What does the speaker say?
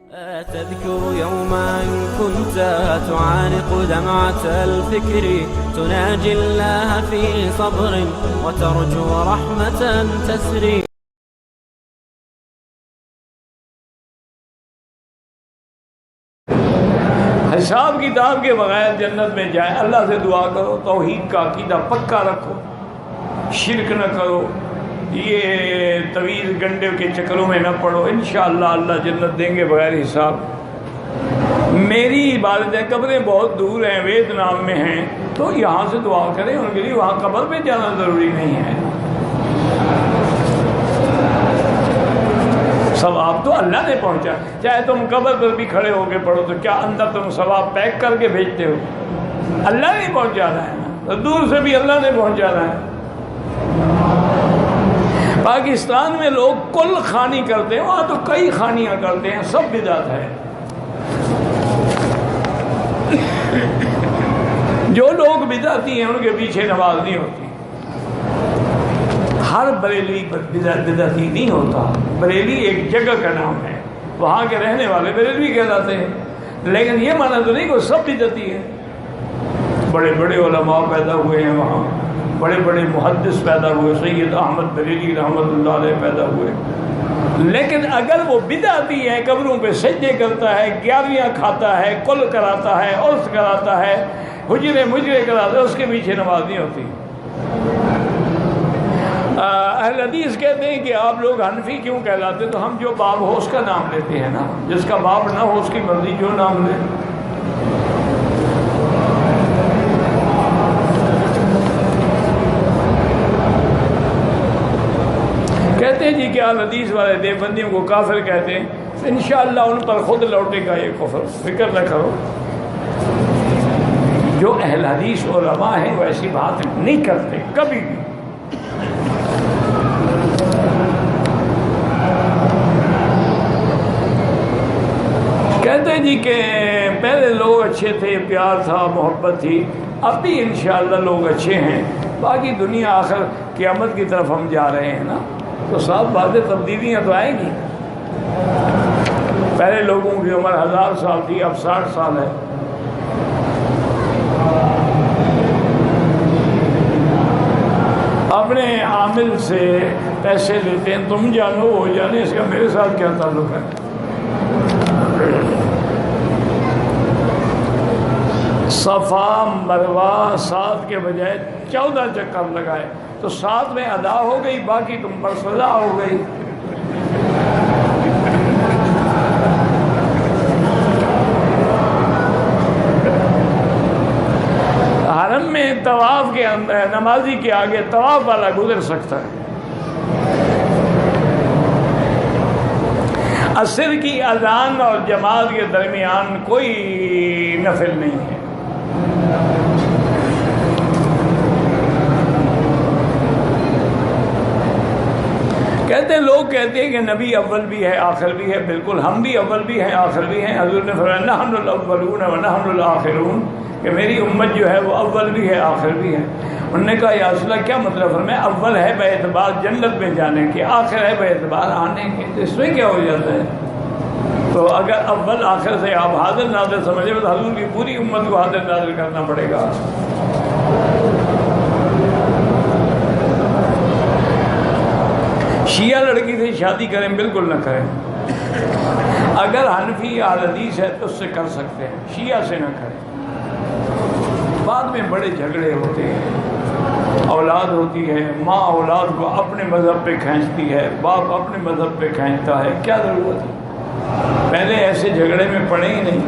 تذكر يوما كنت تعانق دمعة الفكر تناجي الله في صبر وترجو رحمة تسري. حساب کتاب کے بغیر جنت میں جائیں. اللہ سے دعا کرو توحید کا عقیدہ پکا رکھو, شرک نہ کرو, یہ طویل گنڈے کے چکروں میں نہ پڑو. انشاءاللہ اللہ جنت دیں گے بغیر حساب. میری والدہ قبریں بہت دور ہیں, ویتنام میں ہیں, تو یہاں سے دعا کریں ان کے لیے. وہاں قبر پہ جانا ضروری نہیں ہے. ثواب تو اللہ نے پہنچا. چاہے تم قبر پر بھی کھڑے ہو کے پڑھو تو کیا اندر تم ثواب پیک کر کے بھیجتے ہو؟ اللہ نے پہنچانا ہے نا, دور سے بھی اللہ نے پہنچانا ہے. پاکستان میں لوگ کل خوانی کرتے ہیں, وہاں تو کئی خوانیاں کرتے ہیں, سب بدعت ہے. جو لوگ بدعتی ہیں ان کے پیچھے نماز نہیں ہوتی. ہر بریلوی بدعتی نہیں ہوتا. بریلی ایک جگہ کا نام ہے, وہاں کے رہنے والے بریلوی کہلاتے ہیں, لیکن یہ مانا تو نہیں کہ سب بدعتی ہے. بڑے بڑے علماء پیدا ہوئے ہیں وہاں, بڑے بڑے محدث پیدا ہوئے, سید احمد بریلی رحمۃ اللہ علیہ پیدا ہوئے. لیکن اگر وہ بدعتی ہے, قبروں پہ سجدے کرتا ہے, گیاریاں کھاتا ہے, کل کراتا ہے, عرس کراتا ہے, حجرے مجرے کراتا ہے, اس کے پیچھے نماز نہیں ہوتی. اہل حدیث کہتے ہیں کہ آپ لوگ حنفی کیوں کہلاتے؟ تو ہم جو باب ہو اس کا نام لیتے ہیں نا, جس کا باب نہ ہو اس کی مرضی جو نام لے. کہتے ہیں جی کہ اہل حدیث والے دیوبندیوں کو کافر کہتے ہیں. انشاءاللہ ان پر خود لوٹے گا یہ کفر, فکر نہ کرو. جو اہل حدیث علماء ہیں وہ ایسی بات نہیں کرتے کبھی بھی. کہتے ہیں جی کہ پہلے لوگ اچھے تھے, پیار تھا, محبت تھی, اب بھی انشاءاللہ لوگ اچھے ہیں. باقی دنیا آخر قیامت کی طرف ہم جا رہے ہیں نا, تو صاف باتیں تبدیلیاں تو آئیں گی. پہلے لوگوں کی عمر 1000 سال تھی, اب 60 سال ہے. اپنے عامل سے پیسے لیتے ہیں, تم جانو وہ جانے, اس کا میرے ساتھ کیا تعلق ہے. صفا مروہ 7 کے بجائے 14 چکر لگائے تو 7 میں ادا ہو گئی, باقی تم پر سزا ہو گئی. حرم میں طواف کے اندر نمازی کے آگے طواف والا گزر سکتا ہے. عصر کی اذان اور جماعت کے درمیان کوئی نفل نہیں ہے. کہتے ہیں لوگ کہتے ہیں کہ نبی اول بھی ہے آخر بھی ہے. بالکل, ہم بھی اول بھی ہیں آخر بھی ہیں. حضور نے فرمایا نحن الاولون ونحن الاخرون, کہ میری امت جو ہے وہ اول بھی ہے آخر بھی ہے. انہوں نے کہا یا رسول اللہ کیا مطلب؟ فرمایا اول ہے بے اعتبار جنت میں جانے کے, آخر ہے بے اعتبار آنے کے. تو اس میں کیا ہو جاتا ہے؟ تو اگر اول آخر سے آپ حاضر ناظر سمجھے تو حضور کی پوری امت کو حاضر ناظر کرنا پڑے گا. شیعہ لڑکی سے شادی کریں, بالکل نہ کریں. اگر حنفی یا حدیث ہے تو اس سے کر سکتے ہیں, شیعہ سے نہ کریں. بعد میں بڑے جھگڑے ہوتے ہیں, اولاد ہوتی ہے, ماں اولاد کو اپنے مذہب پہ کھینچتی ہے, باپ اپنے مذہب پہ کھینچتا ہے. کیا ضرورت ہے؟ پہلے ایسے جھگڑے میں پڑے ہی نہیں.